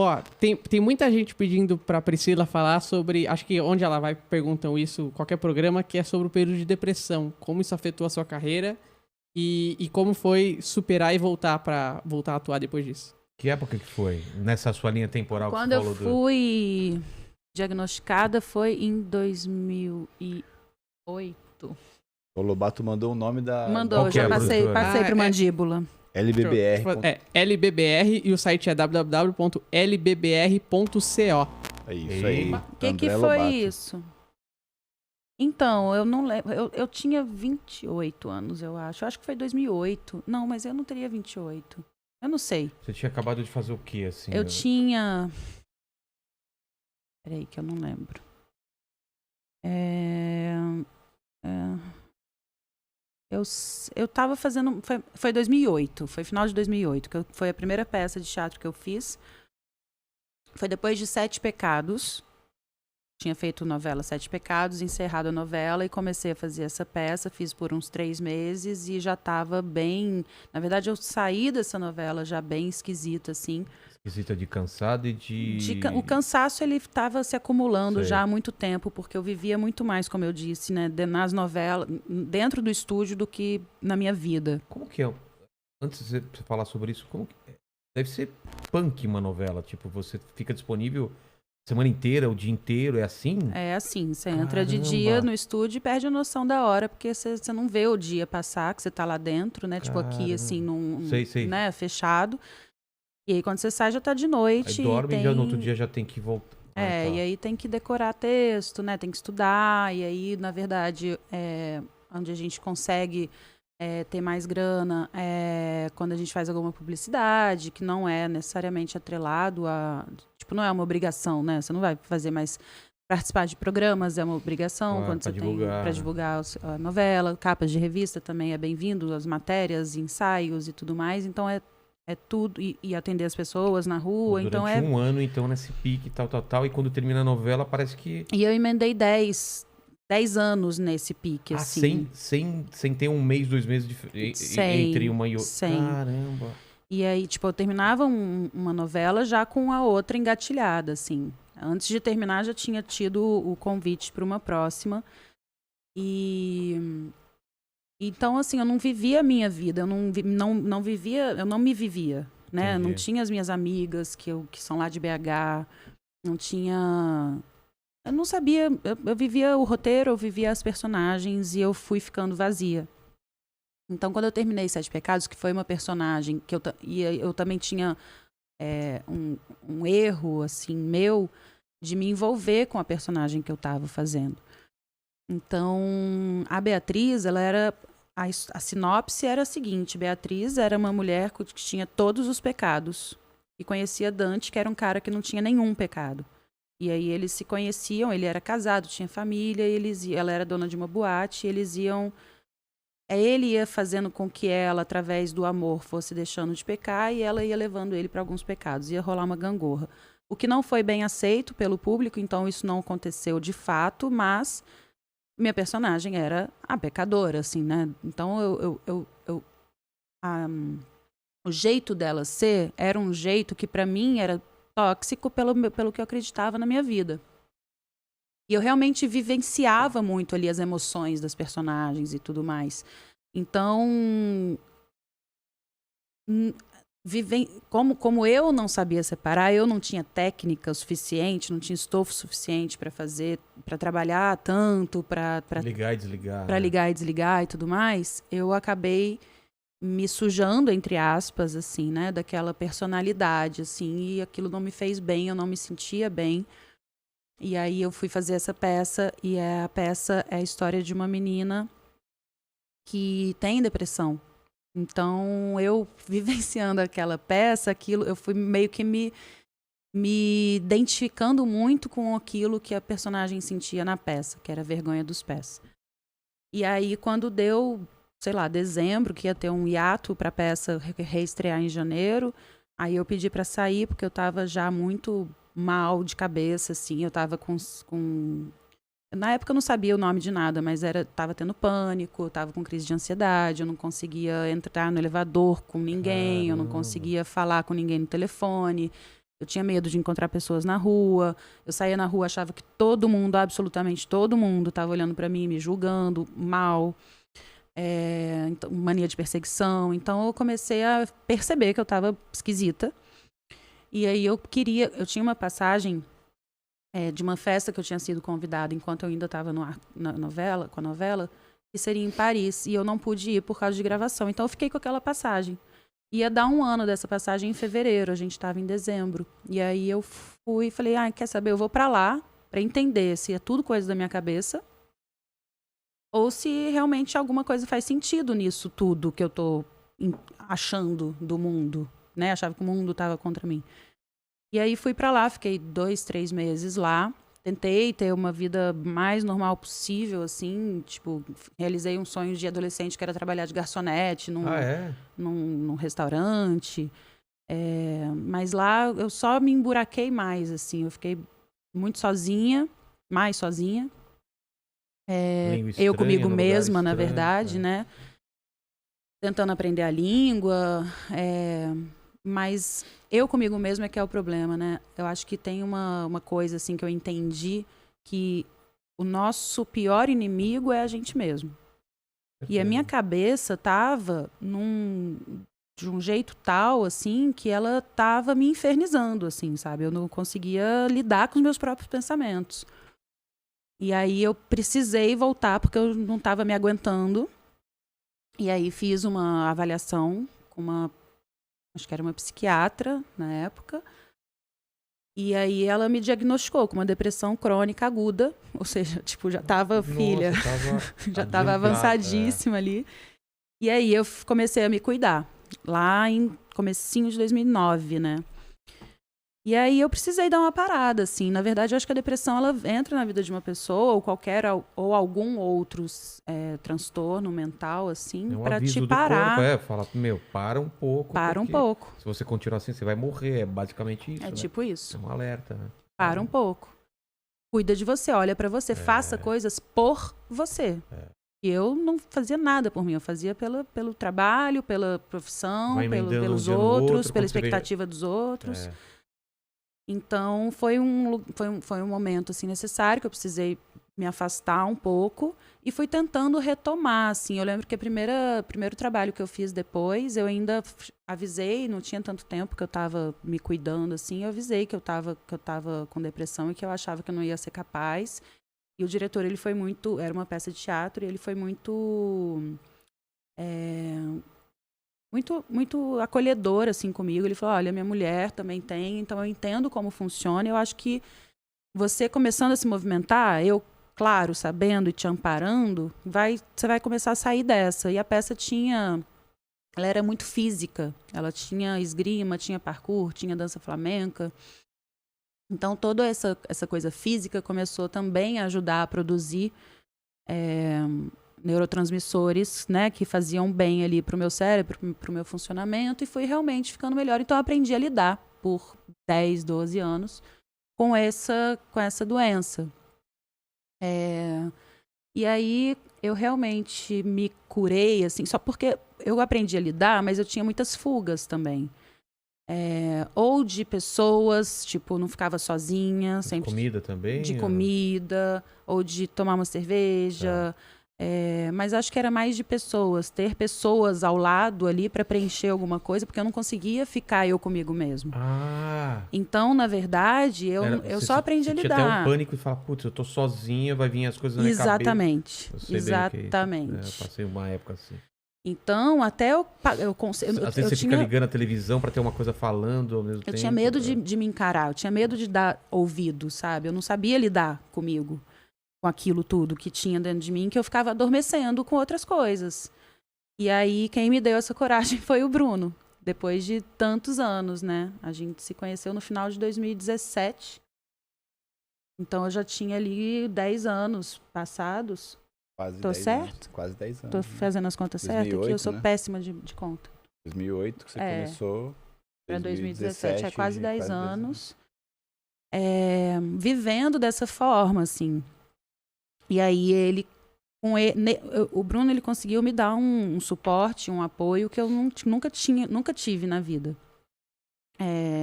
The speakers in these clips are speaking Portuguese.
Ó, tem muita gente pedindo pra Priscila falar sobre... Acho que onde ela vai perguntam isso, qualquer programa, que é sobre o período de depressão. Como isso afetou a sua carreira e como foi superar e voltar a atuar depois disso. Que época que foi? Nessa sua linha temporal Quando que você eu falou fui diagnosticada foi em 2008. O Lobato mandou o nome da... Mandou, Qual que já é, passei produtora? pro Mandíbula. LBBR. É LBBR e o site é www.lbbr.co. É isso aí. O que André foi Lobato. isso? Então, eu não lembro. Eu tinha 28 anos, eu acho. Eu acho que foi 2008. Não, mas eu não teria 28. Eu não sei. Você tinha acabado de fazer o quê, assim? Eu tinha... Peraí, que eu não lembro. Eu tava fazendo... Foi 2008. Foi final de 2008. Foi a primeira peça de teatro que eu fiz. Foi depois de 7 Pecados. Tinha feito novela 7 Pecados, encerrado a novela e comecei a fazer essa peça. Fiz por uns 3 meses e já estava bem... Na verdade, eu saí dessa novela já bem esquisita, assim. Esquisita de cansado e de... O cansaço, ele estava se acumulando Sei. já há muito tempo, porque eu vivia muito mais, como eu disse, né, nas novelas, dentro do estúdio do que na minha vida. Como que é? Antes de você falar sobre isso, como que... Deve ser punk uma novela, tipo, você fica disponível... Semana inteira, o dia inteiro, é assim? É assim, você entra de Caramba. dia no estúdio e perde a noção da hora, porque você não vê o dia passar, que você tá lá dentro, né? Tipo aqui, assim, Sei. né, fechado. E aí quando você sai já tá de noite. Aí dorme e já no outro dia já tem que voltar. E tá. aí tem que decorar texto, né? Tem que estudar. E aí, na verdade, onde a gente consegue ter mais grana quando a gente faz alguma publicidade, que não é necessariamente atrelado a... Tipo, não é uma obrigação, né? Você não vai fazer mais... Participar de programas é uma obrigação, Claro, quando pra você divulgar, tem para divulgar a novela, capas de revista também é bem-vindo, as matérias, ensaios e tudo mais. Então é tudo, e atender as pessoas na rua. Durante Então um ano, então, nesse pique, tal, e quando termina a novela, parece que... E eu emendei 10 anos nesse pique, assim. Sem ter um mês, 2 meses entre uma e outra. Sem. Caramba. E aí, tipo, eu terminava uma novela já com a outra engatilhada, assim. Antes de terminar, já tinha tido o convite para uma próxima. Então, assim, eu não vivia a minha vida, eu não me vivia, né? Entendi. Não tinha as minhas amigas que são lá de BH, não tinha... Eu não sabia, eu vivia o roteiro, eu vivia as personagens e eu fui ficando vazia. Então, quando eu terminei 7 Pecados, que foi uma personagem que eu também tinha um erro, assim, meu, de me envolver com a personagem que eu estava fazendo. Então, a Beatriz, ela era... A sinopse era a seguinte: Beatriz era uma mulher que tinha todos os pecados e conhecia Dante, que era um cara que não tinha nenhum pecado. E aí eles se conheciam, ele era casado, tinha família, ela era dona de uma boate, e eles iam... Ele ia fazendo com que ela, através do amor, fosse deixando de pecar, e ela ia levando ele para alguns pecados. Ia rolar uma gangorra. O que não foi bem aceito pelo público, então isso não aconteceu de fato, mas minha personagem era a pecadora, assim, né? Então o jeito dela ser era um jeito que para mim era tóxico pelo que eu acreditava na minha vida. E eu realmente vivenciava muito ali as emoções das personagens e tudo mais. Então, como eu não sabia separar, eu não tinha técnica suficiente, não tinha estofo suficiente para trabalhar tanto, para Ligar e desligar. Para ligar e desligar e tudo mais, eu acabei me sujando, entre aspas, assim, né, daquela personalidade, assim, e aquilo não me fez bem, eu não me sentia bem. E aí eu fui fazer essa peça, e a peça é a história de uma menina que tem depressão. Então, eu vivenciando aquela peça, eu fui meio que me identificando muito com aquilo que a personagem sentia na peça, que era a vergonha dos pés. E aí, quando deu, sei lá, dezembro, que ia ter um hiato para a peça reestrear em janeiro, aí eu pedi para sair, porque eu estava já muito mal de cabeça, assim, eu tava com... Na época eu não sabia o nome de nada, mas tava tendo pânico, tava com crise de ansiedade, eu não conseguia entrar no elevador com ninguém, eu não conseguia falar com ninguém no telefone, Eu tinha medo de encontrar pessoas na rua. Eu saía na rua, achava que todo mundo, absolutamente todo mundo, estava olhando para mim, me julgando mal. Então, mania de perseguição. Então, eu comecei a perceber que eu estava esquisita. E aí, eu tinha uma passagem de uma festa que eu tinha sido convidada enquanto eu ainda estava com a novela, que seria em Paris. E eu não pude ir por causa de gravação. Então, eu fiquei com aquela passagem. Ia dar 1 ano dessa passagem em fevereiro, a gente estava em dezembro. E aí eu fui e falei, quer saber, eu vou para lá para entender se é tudo coisa da minha cabeça ou se realmente alguma coisa faz sentido nisso tudo que eu tô achando do mundo, né? Achava que o mundo estava contra mim. E aí fui para lá, fiquei 2, 3 meses lá. Tentei ter uma vida mais normal possível, assim, tipo, realizei um sonho de adolescente que era trabalhar de garçonete num restaurante. Mas lá eu só me emburaquei mais, assim, eu fiquei muito sozinha, mais sozinha. Eu comigo mesma, na verdade, né? Tentando aprender a língua, mas eu comigo mesma é que é o problema, né? Eu acho que tem uma coisa, assim, que eu entendi, que o nosso pior inimigo é a gente mesmo. E a minha cabeça tava de um jeito tal, assim, que ela tava me infernizando, assim, sabe? Eu não conseguia lidar com os meus próprios pensamentos. E aí eu precisei voltar, porque eu não tava me aguentando. E aí fiz uma avaliação com acho que era uma psiquiatra na época. E aí ela me diagnosticou com uma depressão crônica aguda. Ou seja, tipo, já tava, filha, já tava avançadíssima ali. E aí eu comecei a me cuidar. Lá em comecinho de 2009, né? E aí eu precisei dar uma parada, assim. Na verdade, eu acho que a depressão, ela entra na vida de uma pessoa, ou algum outro transtorno mental, assim, pra te parar. Fala, para um pouco. Para um pouco. Se você continuar assim, você vai morrer. É basicamente isso, né? Tipo isso. É um alerta, né? Para um pouco. Cuida de você, olha pra você, faça coisas por você. E eu não fazia nada por mim, eu fazia pelo trabalho, pela profissão, pelos outros, pela expectativa dos outros. Então, foi um momento, assim, necessário, que eu precisei me afastar um pouco e fui tentando retomar, assim. Eu lembro que primeiro trabalho que eu fiz depois, eu ainda avisei, não tinha tanto tempo que eu estava me cuidando, assim, eu avisei que eu estava com depressão e que eu achava que eu não ia ser capaz. E o diretor, ele foi muito... Era uma peça de teatro e ele foi muito acolhedor, assim, comigo. Ele falou, olha, minha mulher também tem, então eu entendo como funciona. Eu acho que você começando a se movimentar, eu, claro, sabendo e te amparando, você vai começar a sair dessa. E a peça ela era muito física. Ela tinha esgrima, tinha parkour, tinha dança flamenca. Então, toda essa coisa física começou também a ajudar a produzir neurotransmissores, né, que faziam bem ali para o meu cérebro, para o meu funcionamento, e fui realmente ficando melhor. Então, eu aprendi a lidar por 10, 12 anos com essa doença. E aí, eu realmente me curei, assim, só porque eu aprendi a lidar, mas eu tinha muitas fugas também. Ou de pessoas, tipo, não ficava sozinha. De comida também? De comida, ou de tomar uma cerveja. Mas acho que era mais de pessoas. Ter pessoas ao lado ali para preencher alguma coisa, porque eu não conseguia ficar eu comigo mesmo. Então, na verdade, eu só aprendi a lidar. Tinha até um pânico e falar, putz, eu tô sozinha, vai vir as coisas na minha cabeça. Exatamente. Eu passei uma época assim. Então, até Às vezes você fica ligando a televisão pra ter uma coisa falando ao mesmo tempo. Eu tinha medo de me encarar, eu tinha medo de dar ouvido, sabe? Eu não sabia lidar comigo, com aquilo tudo que tinha dentro de mim, que eu ficava adormecendo com outras coisas. E aí, quem me deu essa coragem foi o Bruno, depois de tantos anos, né? A gente se conheceu no final de 2017. Então, eu já tinha ali 10 anos passados. Tô certo? Anos, quase 10 anos. Tô fazendo as contas certas aqui, eu sou péssima de conta. 2008 que você começou. Para 2017, é quase 10 anos. Vivendo dessa forma, assim. E aí o Bruno, ele conseguiu me dar um suporte, um apoio que eu nunca tive na vida.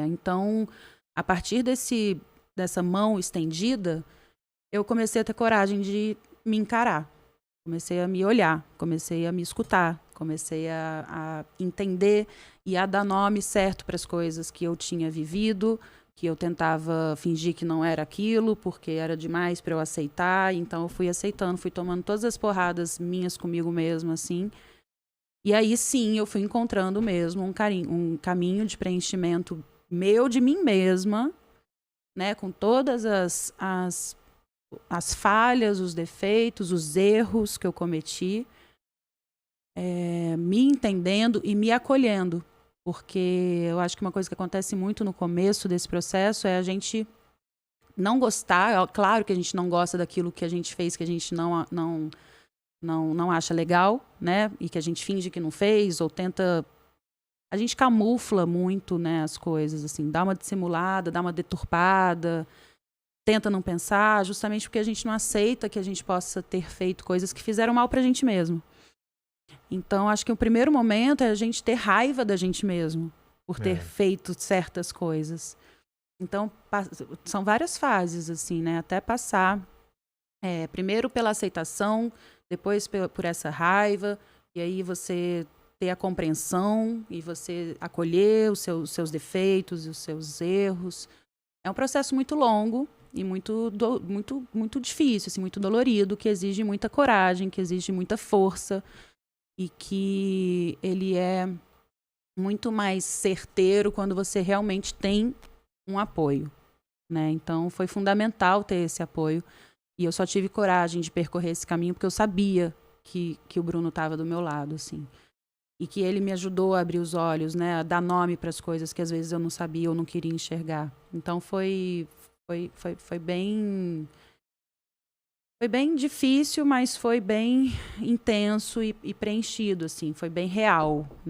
Então, A partir dessa mão estendida, eu comecei a ter coragem de me encarar. Comecei a me olhar, comecei a me escutar, comecei a entender e a dar nome certo para as coisas que eu tinha vivido, que eu tentava fingir que não era aquilo, porque era demais para eu aceitar. Então eu fui aceitando, fui tomando todas as porradas minhas comigo mesma, assim. E aí sim, eu fui encontrando mesmo um caminho de preenchimento meu de mim mesma, né, com todas as falhas, os defeitos, os erros que eu cometi, me entendendo e me acolhendo. Porque eu acho que uma coisa que acontece muito no começo desse processo é a gente não gostar. Claro que a gente não gosta daquilo que a gente fez, que a gente não acha legal, né? E que a gente finge que não fez, ou tenta... A gente camufla muito, né, as coisas, assim, dá uma dissimulada, dá uma deturpada, tenta não pensar, justamente porque a gente não aceita que a gente possa ter feito coisas que fizeram mal pra gente mesmo. Então, acho que o primeiro momento é a gente ter raiva da gente mesmo, por ter feito certas coisas. Então, são várias fases, assim, né? Até passar, primeiro pela aceitação, depois por essa raiva, e aí você ter a compreensão e você acolher os seus defeitos e os seus erros. É um processo muito longo e muito difícil, assim, muito dolorido, que exige muita coragem, que exige muita força, e que ele é muito mais certeiro quando você realmente tem um apoio, né? Então, foi fundamental ter esse apoio. E eu só tive coragem de percorrer esse caminho porque eu sabia que o Bruno estava do meu lado, assim. E que ele me ajudou a abrir os olhos, né? A dar nome para as coisas que às vezes eu não sabia ou não queria enxergar. Então, foi bem... Foi bem difícil, mas foi bem intenso e preenchido, assim. Foi bem real.